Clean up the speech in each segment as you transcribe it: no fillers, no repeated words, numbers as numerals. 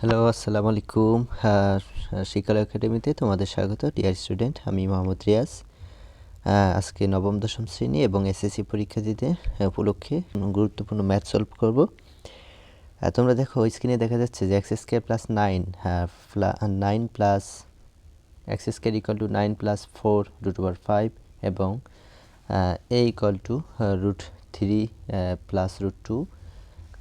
Hello, আসসালামু আলাইকুম। শিক্ষা একাডেমিতে তোমাদের স্বাগত। ডিয়ার স্টুডেন্ট, আমি মোহাম্মদ রিয়াজ। আজকে নবম দশম শ্রেণী এবং এসএসসি পরীক্ষা দিতে উপলক্ষে গুরুত্বপূর্ণ ম্যাথ সলভ করব। তোমরা দেখো, স্ক্রিনে দেখা যাচ্ছে যে x square plus 9 plus x square equal to 9 plus 4 root over 5 এবং a equal to root 3 plus root 2।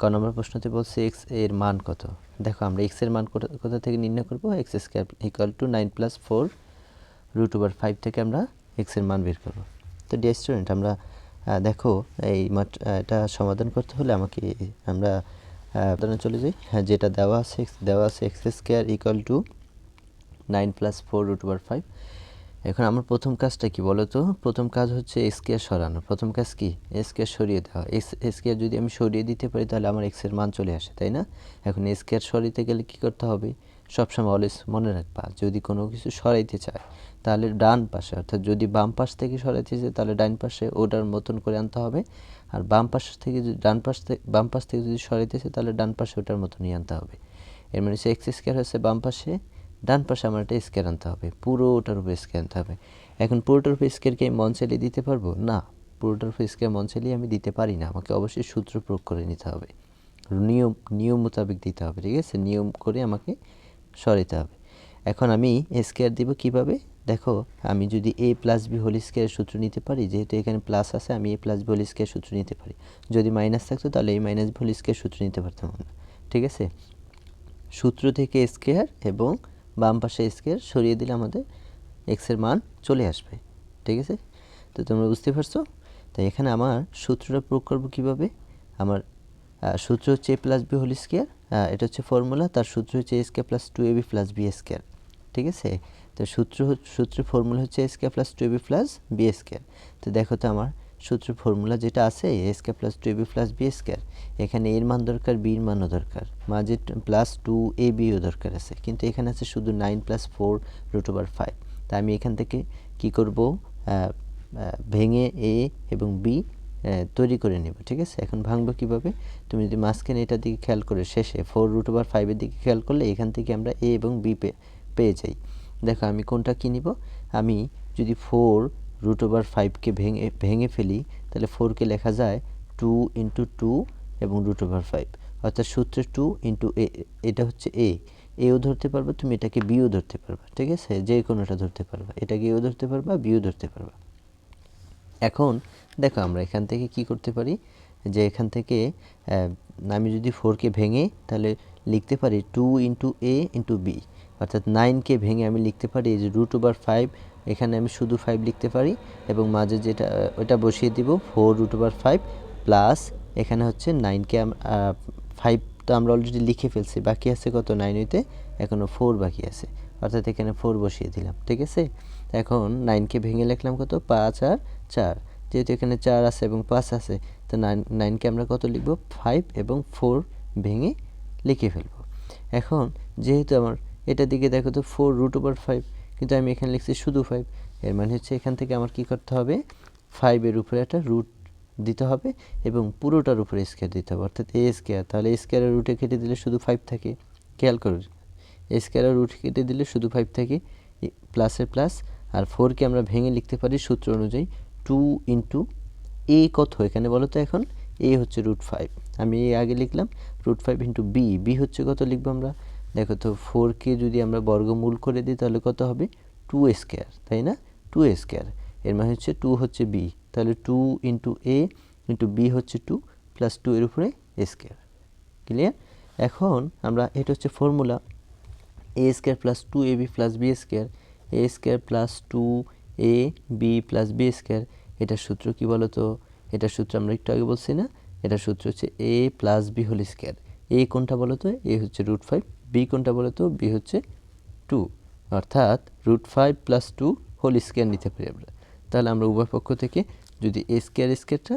ক নম্বর প্রশ্নতে বলছে এক্স এর মান কত। দেখো, আমরা এক্স এর মান কোথা থেকে নির্ণয় করব? X square equal to 9 plus 4 root over 5 থেকে আমরা এক্স এর মান বের করব। তো ডিয়ার স্টুডেন্ট, আমরা দেখো এই এটা সমাধান করতে হলে আমরা উদাহরণে চলে যাই। যেটা দেওয়া আছে x square equal to 9 plus 4 root over 5। এখন আমার প্রথম কাজটা কি বলো তো? প্রথম কাজ হচ্ছে এক্স কে সরানো। প্রথম কাজ কি? এক্স কে সরিয়ে দেওয়া। এক্স কে যদি আমি সরিয়ে দিতে পারি তাহলে আমার এক্স এর মান চলে আসে, তাই না? এখন এক্স কে সরাইতে গেলে কি করতে হবে? সবসময় অলওয়েজ মনে রাখবা, যদি কোনো কিছু সরাইতে চায় তাহলে ডান পাশে, অর্থাৎ যদি বাম পাশ থেকে সরাইতে চায় তাহলে ডান পাশে ওটার মতন করে আনতে হবে। আর বাম পাশ থেকে বাম পাশ থেকে যদি সরাইতে চায় তাহলে ডান পাশে ওটার মতনই আনতে হবে। এর মানে হচ্ছে এক্স স্কোয়ার হচ্ছে বাম পাশে, ডান পাশে আমার একটা স্কোয়ার আনতে হবে, পুরোটার উপরে স্কোয়ার আনতে হবে। এখন পুরোটার উপরে স্কোয়ারকে আমি মন চালিয়ে দিতে পারবো না। পুরোটার উপরে স্কোয়ার মন চালিয়ে আমি দিতে পারি না, আমাকে অবশ্যই সূত্র প্রয়োগ করে নিতে হবে, নিয়ম মোতাবেক দিতে হবে, ঠিক আছে? নিয়ম করে আমাকে সরাইতে হবে। এখন আমি স্কোয়ার দিব কিভাবে? দেখো, আমি যদি এ প্লাস বি হোল স্কোয়ারের সূত্র নিতে পারি, যেহেতু এখানে প্লাস আছে আমি এ প্লাস বি হোল স্কোয়ার সূত্র নিতে পারি। যদি মাইনাস থাকতো তাহলে এই মাইনাস বি হোল স্কোয়ার সূত্র নিতে পারতাম না, ঠিক আছে? সূত্র থেকে স্কোয়ার এবং বাম পাশে স্কোয়ার সরিয়ে দিলে আমাদের এক্সের মান চলে আসবে, ঠিক আছে? তো তোমরা বুঝতে পারছো? তাই এখানে আমার সূত্রটা প্রয়োগ করবো কীভাবে? আমার সূত্র হচ্ছে a plus b whole square, এটা হচ্ছে ফর্মুলা। তার সূত্র হচ্ছে a square plus 2ab plus b square, ঠিক আছে? তো সূত্রের ফর্মুলা হচ্ছে a square plus 2ab plus b square. তো দেখো তো, আমার সূত্রের ফর্মুলা যেটা আছে a square plus 2ab plus b square, এখানে এর মান দরকার, বির মানও দরকার, মাঝে প্লাস 2abও দরকার আছে, কিন্তু এখানে আছে শুধু 9 প্লাস 4 রুট ওভার 5। তা আমি এখান থেকে কি করব? ভেঙে এ এবং বি তৈরি করে নেব, ঠিক আছে? এখন ভাঙবো কীভাবে? তুমি যদি মাঝখানে এটার দিকে খেয়াল করে শেষে 4 রুট ওভার 5-এর দিকে খেয়াল করলে এখান থেকে আমরা এ এবং বি পেয়ে যাই। দেখো, আমি কোনটা কী নিব? আমি যদি 4 রুট ওভার 5কে ভেঙে ফেলি তাহলে 4কে লেখা যায় 2 ইন্টু 2 এবং রুট ওভার 5, অর্থাৎ সূত্রে 2 ইন্টু এ, এটা হচ্ছে এও ধরতে পারবা তুমি, এটাকে বিও ধরতে পারবা, ঠিক আছে? যে কোনোটা ধরতে পারবা, এটাকে এও ধরতে পারবা, বিও ধরতে পারবা। এখন দেখো, আমরা এখান থেকে কি করতে পারি, যে এখান থেকে আমি যদি 4কে ভেঙে তাহলে লিখতে পারি 2 ইন্টু এ ইন্টু বি, অর্থাৎ 9কে ভেঙে আমি লিখতে পারি যে রুট ওভার 5, এখানে আমি শুধু 5 লিখতে পারি এবং মাঝে যেটা ওটা বসিয়ে দিব 4 রুট ওভার 5 প্লাস এখানে হচ্ছে 9কে 5 তো আমরা অলরেডি লিখে ফেলছি, বাকি আছে কত? 9 হইতে এখনও 4 বাকি আছে, অর্থাৎ এখানে 4 বসিয়ে দিলাম, ঠিক আছে? এখন 9কে ভেঙে লিখলাম কত? 5 আর 4, যেহেতু এখানে 4 আছে এবং 5 আছে, তো 9কে আমরা কত লিখব? 5 এবং 4 ভেঙে লিখে ফেলব। এখন যেহেতু আমার এটার দিকে দেখো তো 4 রুট ওভার 5, কিন্তু আমি এখানে লিখছি শুধু 5, এর মানে হচ্ছে এখান থেকে আমার কি করতে হবে? 5-এর উপরে একটা রুট দিতে হবে এবং পুরোটার উপরে স্কোয়ার দিতে হবে, অর্থাৎ এ স্কোয়ার। তাহলে এ স্কোয়ারের রুটে কেটে দিলে শুধু 5 থাকে, খেয়াল করুন, এ স্কোয়ারের রুট কেটে দিলে শুধু 5 থাকে, প্লাসের প্লাস। আর 4কে আমরা ভেঙে লিখতে পারি সূত্র অনুযায়ী 2 ইন্টু এ কত এখানে বলো তো? এখন এ হচ্ছে রুট 5, আমি এ আগে লিখলাম, রুট 5 ইন্টু বি হচ্ছে কত লিখবো আমরা? দেখো তো, 4কে যদি আমরা বর্গমূল করে দিই তাহলে কত হবে? 2 স্কোয়ার, তাই না? 2 স্কোয়ার, এর মানে হচ্ছে 2 হচ্ছে বি, তাহলে 2 ইন্টু এ ইন্টু বি হচ্ছে 2 প্লাস 2 এর উপরে স্কোয়ার। ক্লিয়ার? এখন আমরা, এটা হচ্ছে formula, a square plus 2ab plus b square, a square plus 2ab plus b square. এটার সূত্র কি বলো তো? এটার সূত্র আমরা একটু আগে বলছি না, এটার সূত্র হচ্ছে a plus b whole square. এ কোনটা বলো তো? এ হচ্ছে রুট 5, বি কোনটা বলো তো? বি হচ্ছে 2, অর্থাৎ রুট 5 প্লাস 2 হোল স্কোয়ার নিতে পারি আমরা। তাহলে আমরা উভয় পক্ষ থেকে যদি এ স্কোয়ারটা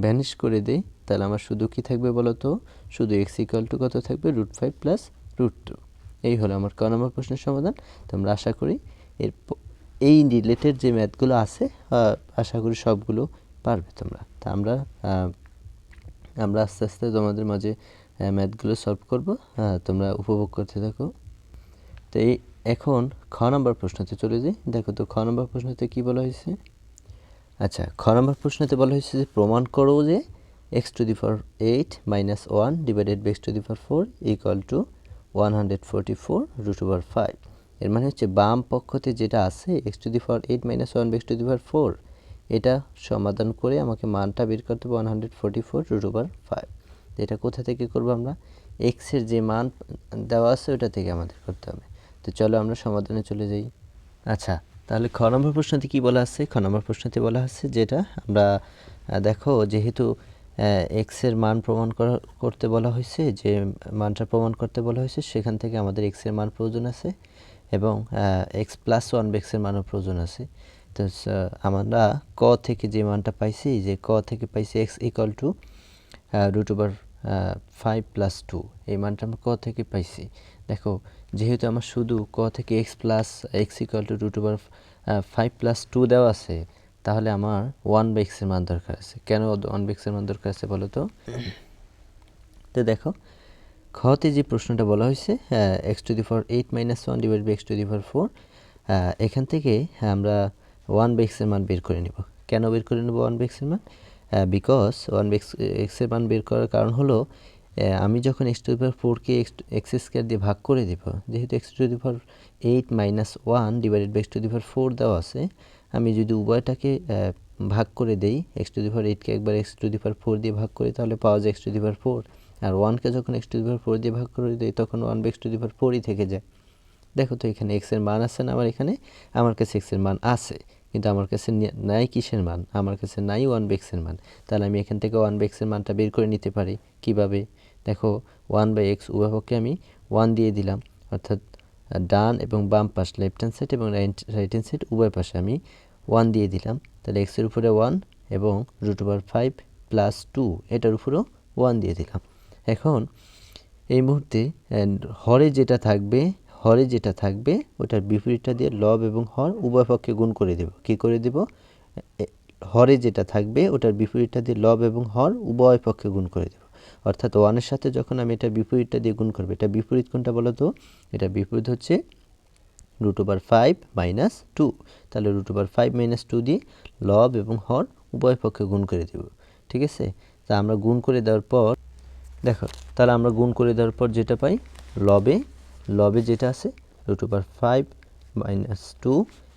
ভ্যানিশ করে দেই তাহলে আমার শুধু কি থাকবে বলো তো? শুধু এক্স ইকুয়াল টু কত থাকবে? Root 5 plus root 2। এই হলো আমার ক নম্বর প্রশ্নের সমাধান। তো আমরা আশা করি এই রিলেটেড যে ম্যাথগুলো আছে আশা করি সবগুলো পারবে তোমরা। তা আমরা আস্তে আস্তে তোমাদের মাঝে ম্যাথগুলো সলভ করব, তোমরা উপভোগ করতে থাকো। তো এখন খ নম্বর প্রশ্নতে চলে যাই। দেখো তো খ নম্বর প্রশ্নতে কি বলা হয়েছে। আচ্ছা, খ নম্বর প্রশ্নতে বলা হয়েছে যে প্রমাণ করো যে x⁴ - 1 divided by x⁴ equal to 144 √5। এর মানে হচ্ছে বাম পক্ষতে যেটা আছে x⁴ - 1 বাই x⁴, এটা সমাধান করে আমাকে মানটা বের করতে হবে 144 √5। এটা কোথা থেকে করব আমরা, এর যে মান দেওয়া আছে ওটা থেকে আমাদের করতে হবে। তো চলো আমরা সমাধানে চলে যাই। আচ্ছা, তাহলে খ নম্বর প্রশ্নতে কি বলা আছে। খ নম্বর প্রশ্নতে বলা আছে যেটা আমরা দেখো, যেহেতু এর মান প্রমাণ করতে বলা হয়েছে, যে মানটা প্রমাণ করতে বলা হয়েছে, সেখান থেকে আমাদের এর মান প্রয়োজন আছে এবং x+1 এর মানও প্রয়োজন আছে। তো আমরা ক থেকে যে মানটা পাইছি, যে ক থেকে পাইছি x ইকুয়াল টু √5 + 2, এই মানটা আমরা ক থেকে পাইছি। দেখো, যেহেতু আমার শুধু ক থেকে x ইকুয়াল টু √5 + 2 দেওয়া আছে, তাহলে আমার 1/x এর মান দরকার আছে। কেন 1/x এর মান দরকার আছে বলো তো। তো দেখো, খতে যে প্রশ্নটা বলা হয়েছে x⁴ - 1 ডিভাইড বাই x⁴, এখান থেকে আমরা 1/x এর মান বের করে নিব। কেন বের করে নেব 1/x এর মান? বিকজ 1/x এর মান বের করার কারণ হলো, আমি যখন x⁴কে x² দিয়ে ভাগ করে দিব, যেহেতু x⁴ - 1 ডিভাইডেড বাই x⁴ দেওয়া আছে, আমি যদি উভয়টাকে ভাগ করে দেই, x⁴কে একবার x⁴ দিয়ে ভাগ করি, তাহলে পাওয়া যায় x⁴, আর 1কে যখন x⁴ দিয়ে ভাগ করে দেই, তখন 1/x⁴ থেকে যায়। দেখো তো এখানে x এর মান আছে না, আমার কাছে x এর মান আছে, কিন্তু আমার কাছে নাই কিসের মান, আমার কাছে নাই 1/x এর মান। তাহলে আমি এখান থেকে 1/x এর মানটা বের করে নিতে পারি। কিভাবে? দেখো, 1/x উভয় পক্ষে আমি 1 দিয়ে দিলাম, অর্থাৎ ডান এবং বাম পাশ, লেফট হ্যান্ড সাইড এবং রাইট হ্যান্ড সাইড উভয় পাশে আমি 1 দিয়ে দিলাম। তাহলে x এর উপরে 1 এবং √5 + 2 এটার উপরেও 1 দিয়ে দিলাম। এখন এই মুহূর্তে হরে যেটা থাকবে ওটার বিপরীতটা দিয়ে লব এবং হর উভয় পক্ষে গুণ করে দেব। কি করে দেব? হরে যেটা থাকবে ওটার বিপরীতটা দিয়ে লব এবং হর উভয় পক্ষে গুণ করে দেব। অর্থাৎ 1-এর সাথে যখন আমি এটা বিপরীতটা দিয়ে গুণ করব, এটা বিপরীত কোনটা বলো তো? এটা বিপরীত হচ্ছে √5 - 2। তাহলে √5 - 2 দিয়ে লব এবং হর উভয় পক্ষে গুণ করে দেব। ঠিক আছে? তা আমরা গুণ করে দেওয়ার পর দেখো, তাহলে আমরা গুণ করে দেওয়ার পর যেটা পাই, লবে যেটা আছে √5 - 2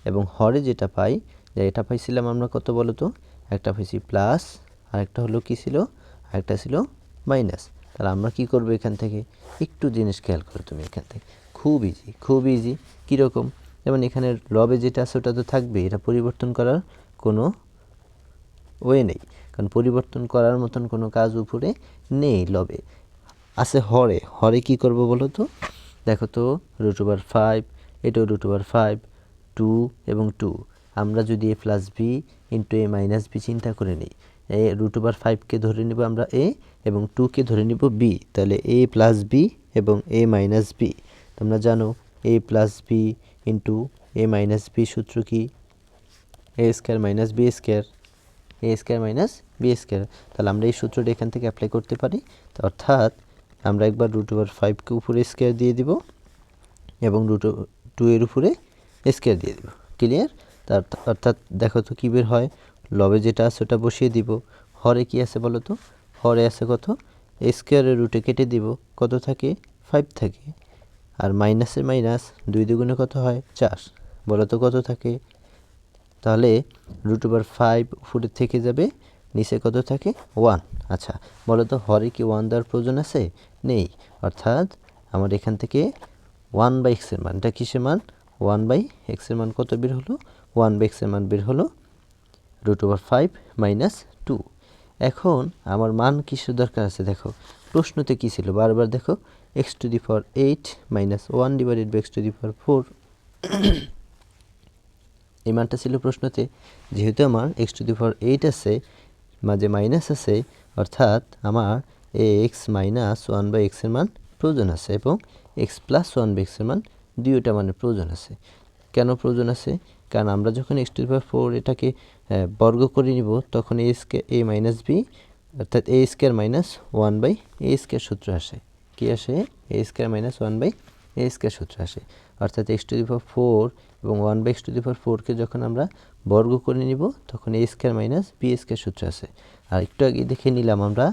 এবং হরে যেটা পাই, যে এটা পাইছিলাম আমরা কত বলো তো? একটা পাইছি প্লাস, আর একটা হলো কি ছিল? আরেকটা ছিল মাইনাস। তাহলে আমরা কি করব এখান থেকে? একটু জিনিস খেয়াল করো তুমি এখান থেকে, খুব ইজি। কীরকম? যেমন এখানে লবে যেটা আছে ওটা তো থাকবে, এটা পরিবর্তন করার কোনো ওয়ে নেই, কারণ পরিবর্তন করার মতন কোনো কাজ উপরে নেই। লবে আছে হরে কি করব বলো তো? দেখো তো, √5, এটাও √5, 2 এবং 2। আমরা যদি a + b × a - b চিন্তা করে নিই, √5কে ধরে নিব আমরা a এবং 2কে ধরে নিব b, তাহলে a + b এবং a - b। তোমরা জানো a + b × a - b সূত্র কি? a² - b², a² - b²। তাহলে আমরা এই সূত্রটা এখান থেকে অ্যাপ্লাই করতে পারি। অর্থাৎ আমরা একবার √5কে উপরে স্কয়ার দিয়ে দিব এবং √2 এর উপরে স্কয়ার দিয়ে দিব। ক্লিয়ার? অর্থাৎ দেখো তো কী বের হয়, লবে যেটা আছে ওটা বসিয়ে দিব, হরে কি আছে বলো তো? হরে আছে কত? স্কয়ারের রুটে কেটে দিব, কত থাকে? 5 থাকে। আর মাইনাসের মাইনাস 2 দুগুণে কত হয়? 4। বলো তো কত থাকে? তাহলে √5 উপরে থেকে যাবে, নিচে কত থাকে? 1। আচ্ছা, বলো তো হরে কি 1 দেওয়ার প্রয়োজন আছে? নেই। অর্থাৎ আমার এখান থেকে 1/x এর মান, এটা কিসের মান? 1/x এর মান কত বের হলো? 1/x এর মান বের হলো √5 - 2। এখন আমার মান কিসের দরকার আছে? দেখো প্রশ্নতে কি ছিল, বারবার দেখো, x⁴ - 1 ডিভাইডেড বাই x⁴। এই মানটা ছিল প্রশ্নতে। যেহেতু আমার x⁴ আছে, মাঝে মাইনাস আছে, অর্থাৎ আমার x - 1/x এর মান প্রয়োজন আছে এবং x+1/x এর মান দুইটা মানের প্রয়োজন আছে। কেন প্রয়োজন আছে? কারণ আমরা যখন x⁴ এটাকে বর্গ করে নিব, তখন a - b অর্থাৎ এ স্কোয়ার মাইনাস 1/a স্কোয়ার সূত্র আসে। কি আসে? এ স্কোয়ার মাইনাস 1/a স্কোয়ার সূত্র আসে। অর্থাৎ x⁴ এবং 1/x⁴ কে যখন আমরা বর্গ করে নিব তখন a square minus b square সূত্র আসে। আর একটু আগে দেখে নিলাম আমরা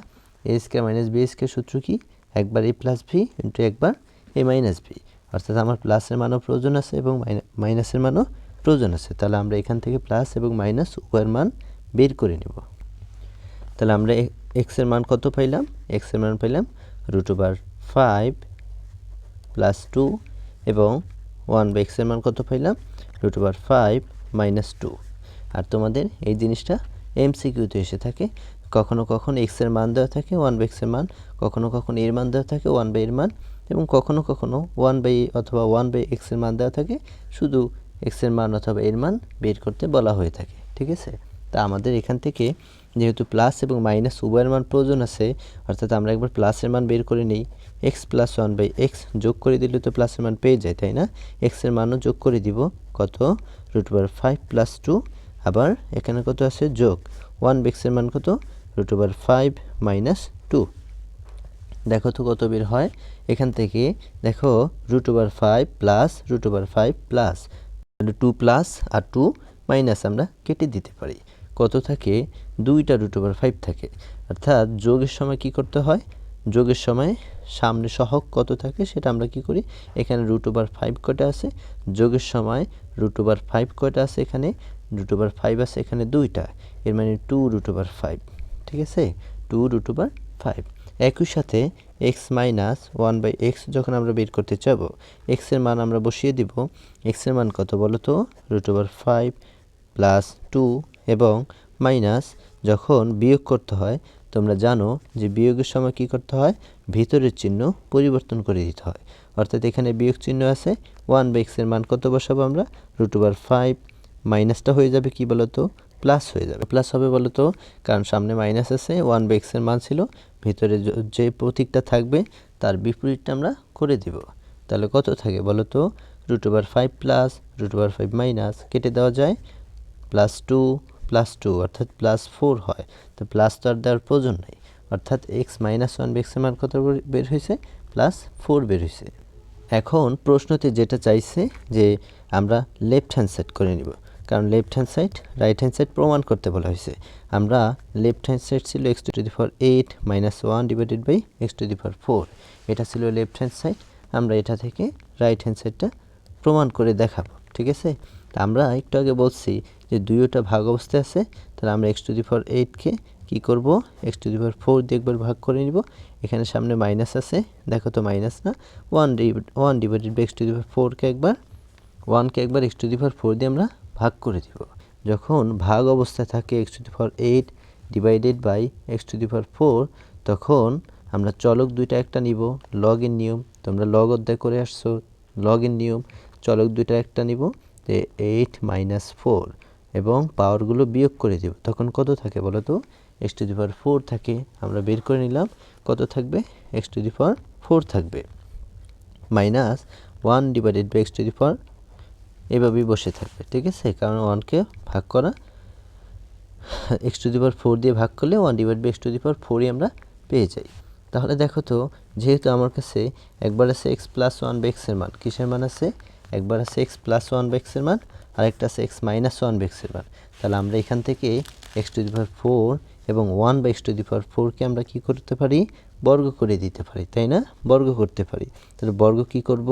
a square minus b square সূত্র কি? একবার a প্লাস b ইন্টু একবার a মাইনাস b। অর্থাৎ আমার প্লাসের মানও প্রয়োজন আছে এবং মাইনাসের মানও প্রয়োজন আছে। তাহলে আমরা এখান থেকে প্লাস এবং মাইনাস উভয়ের মান বের করে নেব। তাহলে আমরা এক্সের মান কত পাইলাম? এক্সের মান পাইলাম √5 প্লাস 2 এবং 1/x-এর মান কত পাইলাম? √5 মাইনাস 2। আর তোমাদের এই জিনিসটা এমসিকিউতে এসে থাকে। কখনো কখনো এক্সের মান দেওয়া থাকে 1/x-এর মান, কখনো কখনো এর মান দেওয়া থাকে 1/এর মান, এবং কখনো কখনো 1/a অথবা 1/x-এর মান দেওয়া থাকে, শুধু এক্সের মান অথবা এর মান বের করতে বলা হয়ে থাকে। ঠিক আছে? তা আমাদের এখান থেকে যেহেতু প্লাস এবং মাইনাস উভয়ের মান প্রয়োজন আছে, অর্থাৎ আমরা একবার প্লাসের মান বের করে নিই। এক্স প্লাস 1/x যোগ করে দিলে তো প্লাসের মান পেয়ে যায়, তাই না? এক্সের মানও যোগ করে দিব। কত? √5 প্লাস 2। আবার এখানে কত আছে? যোগ 1/x-এর মান কত? √5 মাইনাস 2। দেখো তো কত বের হয় এখান থেকে। দেখো √5 প্লাস √5 প্লাস 2 প্লাস আর 2 মাইনাস আমরা কেটে দিতে পারি। কত থাকে? 2টা √5 থাকে। অর্থাৎ যোগের সময় কি করতে হয়? যোগের সময় সামনে সহগ কত থাকে সেটা আমরা কি করি? এখানে √5 কয়টা আছে? যোগের সময় √5 কয়টা আছে? এখানে √5 আছে এখানে 2টা, এর মানে 2√5। ঠিক আছে? 2√5। একই সাথে এক্স মাইনাস 1/x যখন আমরা বের করতে চাবো, এক্সের মান আমরা বসিয়ে দিব। এক্সের মান কত বলো তো? √5 প্লাস 2 এবং মাইনাস যখন বিয়োগ করতে হয়, তোমরা জানো যে বিয়োগের সময় কি করতে হয়? ভিতরের চিহ্ন পরিবর্তন করে দিতে হয়। অর্থাৎ এখানে বিয়োগ চিহ্ন আছে, 1/x-এর মান কত বসাবো আমরা? √5, মাইনাসটা হয়ে যাবে কি বলো তো? প্লাস হয়ে যাবে। প্লাস হবে বলো তো? কারণ সামনে মাইনাস আছে, 1/x-এর মান ছিল, ভিতরে যে প্রতীকটা থাকবে তার বিপরীতটা আমরা করে দিব। তাহলে কত থাকে বলো তো? √5 প্লাস √5 মাইনাস কেটে দেওয়া যায়, প্লাস 2 প্লাস 2 অর্থাৎ প্লাস 4 হয়। তো প্লাস তো আর দেওয়ার প্রয়োজন নেই। অর্থাৎ এক্স মাইনাস 1/x-এর মান কত বের হয়েছে? প্লাস 4 বের হয়েছে। এখন প্রশ্নতে যেটা চাইছে যে আমরা লেফট হ্যান্ড সাইড করে নিব, কারণ left hand side right hand side প্রমাণ করতে বলা হয়েছে। আমরা লেফট হ্যান্ড সাইড ছিল x⁴ minus 1 divided by x⁴, এটা ছিল লেফট হ্যান্ড সাইড। আমরা এটা থেকে রাইট হ্যান্ড সাইডটা প্রমাণ করে দেখাবো। ঠিক আছে? তা আমরা একটু আগে বলছি যে দুইটা ভাগ অবস্থায় আছে, তাহলে আমরা x⁴কে কি করব? x⁴ দিয়ে একবার ভাগ করে নিব। এখানে সামনে মাইনাস আছে, দেখো তো মাইনাস না, 1 ডিভাইডেড বাই x⁴কে একবার 1কে একবার x⁴ দিয়ে আমরা ভাগ করে দিব। যখন ভাগ অবস্থায় থাকে x⁴ ডিভাইডেড বাই x⁴, তখন আমরা চলক দুইটা একটা নিব, লগের নিয়ম, তোমরা লগ অধ্যায় করে আসছো, লগের নিয়ম। চলক দুইটা একটা নিব, 8 মাইনাস 4, এবং পাওয়ারগুলো বিয়োগ করে দিব। তখন কত থাকে বলো তো? x⁴ থাকে। আমরা বের করে নিলাম, কত থাকবে? x⁴ থাকবে মাইনাস 1 ডিভাইডেড বাই x⁴, এভাবেই বসে থাকবে। ঠিক আছে? কারণ 1কে ভাগ করা x⁴ দিয়ে ভাগ করলে 1 ডিভাইড বাই x⁴ আমরা পেয়ে যাই। তাহলে দেখো তো, যেহেতু আমার কাছে একবার আছে x প্লাস 1/x-এর মান, কিসের মান আছে? একবার আছে x প্লাস 1/x-এর মান, আর একটা আছে x মাইনাস 1/x-এর মান। তাহলে আমরা এখান থেকে x⁴ এবং 1/x⁴কে আমরা কি করতে পারি? বর্গ করে দিতে পারি, তাই না? বর্গ করতে পারি। তাহলে বর্গ কি করব?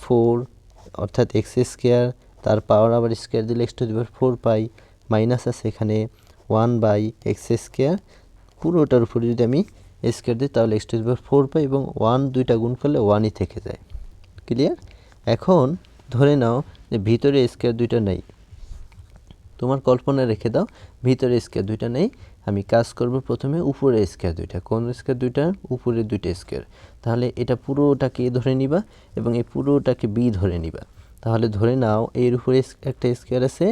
4 অর্থাৎ x², তার পাওয়ার আবার স্কোয়ার দিলে x⁴ পাই, মাইনাস আছে এখানে 1/x², পুরোটার উপরে যদি আমি স্কোয়ার দিই তাহলে x⁴ পাই, এবং 1 দুইটা গুণ করলে 1ই থেকে যায়। ক্লিয়ার? এখন ধরে নাও যে ভিতরে স্কোয়ার দুইটা নেই। তোমার কল্পনা রেখে দাও ভিতরে স্কোয়ার দুইটা নেই। আমি কাজ করব প্রথমে উপরে স্কোয়ার দুইটা। কোন স্কোয়ার দুইটা? উপরে দুইটা স্কোয়ার। তাহলে এটা পুরোটাকে এ ধরে নিবা এবং এই পুরোটাকে বি ধরে নিবা। তাহলে ধরে নাও এর উপরে একটা স্কোয়ার আছে,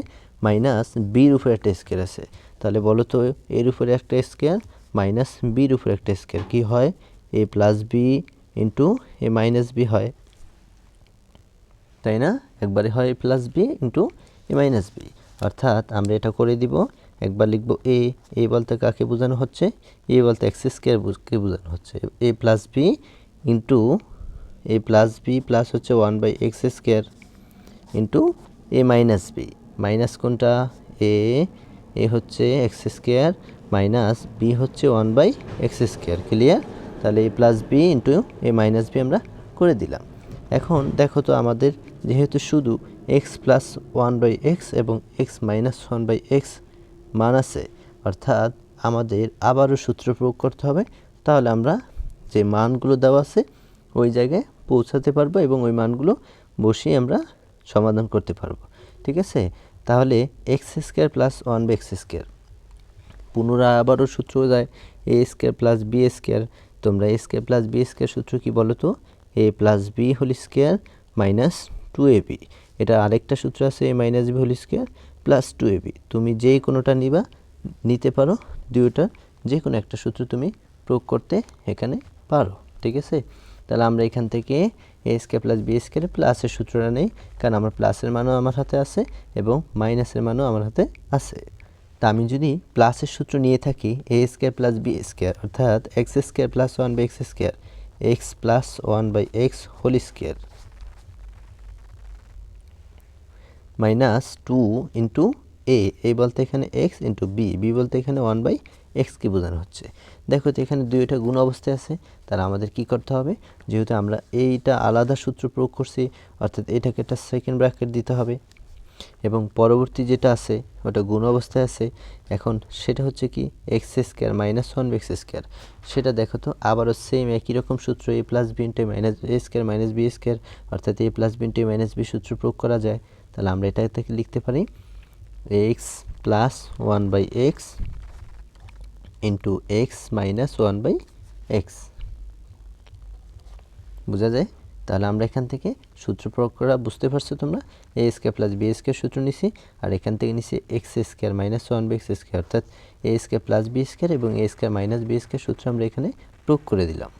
মাইনাস বির উপরে একটা স্কোয়ার আছে। তাহলে বলো তো, এর উপরে একটা স্কোয়ার মাইনাস বির উপরে একটা স্কোয়ার কি হয়? এ প্লাস বি ইন্টু এ মাইনাস বি হয়, তাই না? একবারে হয় এ প্লাস বি ইন্টু এ মাইনাস বি। অর্থাৎ আমরা এটা করে দিব, একবার লিখব এ বলতে কাকে বোঝানো হচ্ছে, এ বলতে এক্স স্কোয়ারকে বোঝানো হচ্ছে। A plus b into A plus B plus হচ্ছে 1/x স্কোয়ার ইন্টু এ মাইনাস বি, মাইনাস কোনটা এ হচ্ছে এক্স স্কোয়ার মাইনাস বি হচ্ছে 1/x স্কোয়ার। ক্লিয়ার? তাহলে এ প্লাস বি ইন্টু এ মাইনাস বি আমরা করে দিলাম। এখন দেখো তো আমাদের যেহেতু শুধু এক্স প্লাস 1/x এবং এক্স মাইনাস 1/x মান আছে, অর্থাৎ আমাদের আবারও সূত্র প্রয়োগ করতে হবে। তাহলে আমরা যে মানগুলো দেওয়া আছে ওই জায়গায় পৌঁছাতে পারবো এবং ওই মানগুলো বসিয়ে আমরা সমাধান করতে পারবো। ঠিক আছে? তাহলে x square plus 1/x square, পুনরায় আবারও সূত্র যায় a square plus b square. তোমরা a square plus b square সূত্র কি বলো তো? A plus b whole square minus 2ab। এটা আরেকটা সূত্র আছে a minus b whole square plus 2ab। তুমি যেই কোনোটা নিতে পারো, দুইটার যে কোনো একটা সূত্র তুমি প্রয়োগ করতে এখানে পারো। ঠিক আছে? তাহলে আমরা এখান থেকে এ স্কোয়ার প্লাস বি স্কোয়ার প্লাসের সূত্রটা নেই, কারণ আমার প্লাসের মানও আমার হাতে আছে এবং মাইনাসের মানও আমার হাতে আছে। তা আমি যদি প্লাসের সূত্র নিয়ে থাকি a square plus b square, অর্থাৎ x square plus 1/x square, x plus 1/x whole square minus 2 into a বলতে এখানে এক্স ইন্টু বি বলতে এখানে 1/xকে বোঝানো হচ্ছে। দেখো তো এখানে দুইটা গুণ অবস্থায় আছে, তাহলে আমাদের কি করতে হবে? যেহেতু আমরা এইটা আলাদা সূত্র প্রয়োগ করছি, অর্থাৎ এটাকে একটা সেকেন্ড ব্র্যাকেট দিতে হবে এবং পরবর্তী যেটা আছে ওটা গুণ অবস্থায় আছে। এখন সেটা হচ্ছে কি x square minus 1/x square. সেটা দেখো তো আবারও সেম একই রকম সূত্র a plus b into minus a square minus b square, অর্থাৎ a plus b into minus b সূত্র প্রয়োগ করা যায়। তাহলে আমরা এটা থেকে লিখতে পারি x plus 1/x into x minus 1/x। বোঝা যায়? তাহলে আমরা এখান থেকে সূত্র প্রয়োগ করা বুঝতে পারছো তোমরা? A square plus b square সূত্র নিছি, আর এখান থেকে নিছি x square minus 1/x square, অর্থাৎ এ স্কোয়ার প্লাস বি স্কোয়ার এবং এ স্কোয়ার মাইনাস বি স্কোয়ার সূত্র আমরা এখানে প্রয়োগ করে দিলাম।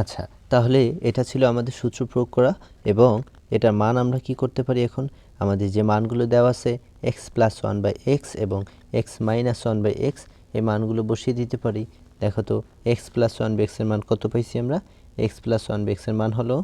আচ্ছা, তাহলে এটা ছিল আমাদের সূত্র প্রয়োগ করা এবং এটার মান আমরা কি করতে পারি? এখন আমাদের যে মানগুলো দেওয়া আছে এক্স প্লাস 1/x এবং এক্স মাইনাস 1/x, এই মানগুলো বসিয়ে দিতে পারি। দেখো তো এক্স প্লাস 1/x এর মান কত পাইছি আমরা? এক্স প্লাস 1/x এর মান হলো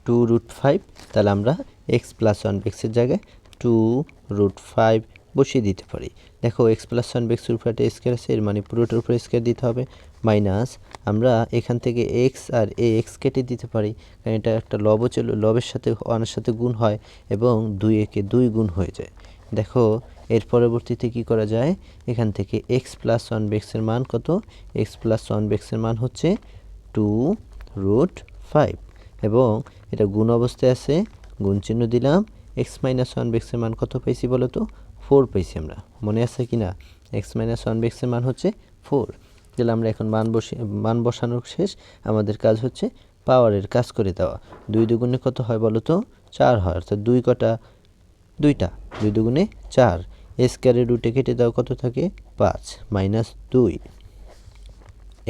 2√5। তাহলে আমরা এক্স প্লাস 1/x এর জায়গায় 2√5 বসিয়ে দিতে পারি। দেখো এক্স প্লাস 1/x এর উপরে একটা স্কোয়ার আছে, এর মানে পুরোটার উপরে স্কোয়ার দিতে হবে, মাইনাস আমরা এখান থেকে এক্স আর এক্স কেটে দিতে পারি, কারণ এটা একটা লব ছিল, লবের সাথে ওয়ানের সাথে গুণ হয় এবং 2 একে 2 গুণ হয়ে যায়। দেখো এর পরবর্তীতে কি করা যায়? এখান থেকে এক্স প্লাস 1/x এর মান কত? এক্স প্লাস 1/x এর মান হচ্ছে 2√5 এবং এটা গুণ অবস্থায় আছে, গুণ চিহ্ন দিলাম। এক্স মাইনাস 1/x এর মান কত পাইছি বলো তো? 4 পাইছি আমরা। মনে আছে কি না? এক্স মাইনাস 1/x এর মান হচ্ছে 4। তাহলে আমরা এখন মান বসানোর শেষ, আমাদের কাজ হচ্ছে পাওয়ারের কাজ করে দেওয়া। 2 দুগুণে কত হয় বলো তো? 4 হয়, অর্থাৎ 2 কটা? 2টা। 2 দুগুণে 4। এ স্কোয়ারের রুটে কেটে দাও, কত থাকে? 5 মাইনাস 2।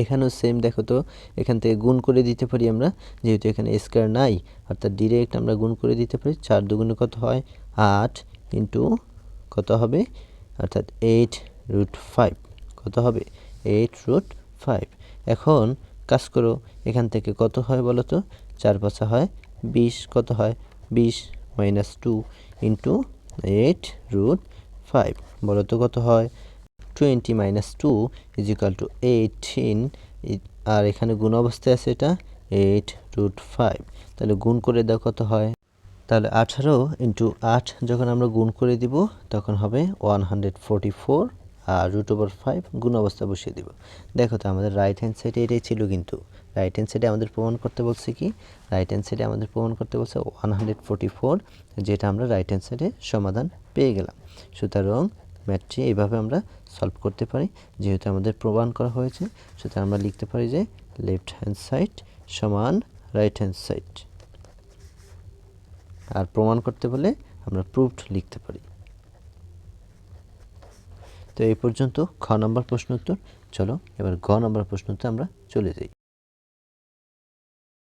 এখানেও সেম, দেখো তো এখান থেকে গুণ করে দিতে পারি আমরা, যেহেতু এখানে স্কোয়ার নাই, অর্থাৎ ডিরেক্ট আমরা গুণ করে দিতে পারি। 4 দুগুণে কত হয়? 8 ইন্টু কত হবে? অর্থাৎ 8√5। কত হবে? 8√5। এখন কাজ করো, এখান থেকে কত হয় বলো তো? 4 5 হয় 20। কত হয়? 20 মাইনাস 2 ইন্টু 8√5। বলো তো কত হয়? 20 মাইনাস 2 ইজ ইকাল টু 18। আর এখানে গুণ অবস্থায় আছে এটা 8√5। তাহলে গুণ করে দাও, কত হয়? তাহলে 18 ইন্টু 8 যখন আমরা গুণ করে দিব তখন হবে 144, আর √5 গুণ অবস্থা বসিয়ে দিব। দেখো তো আমাদের রাইট হ্যান্ড সাইডে এটাই ছিল, কিন্তু রাইট হ্যান্ড সাইডে আমাদের প্রমাণ করতে বলছে কি? রাইট হ্যান্ড সাইডে আমাদের প্রমাণ করতে বলছে 144, যেটা আমরা রাইট হ্যান্ড সাইডে সমাধান পেয়ে গেলাম। সুতরাং ম্যাথটি এইভাবে আমরা সলভ করতে পারি, যেহেতু আমাদের প্রমাণ করা হয়েছে। সুতরাং আমরা লিখতে পারি যে লেফট হ্যান্ড সাইড সমান রাইট হ্যান্ড সাইড। আর প্রমাণ করতে বলে আমরা প্রুফড লিখতে পারি। তো এই পর্যন্ত খ নম্বর প্রশ্ন উত্তর। চলো এবার গ নম্বর প্রশ্ন উত্তর আমরা চলে যাই।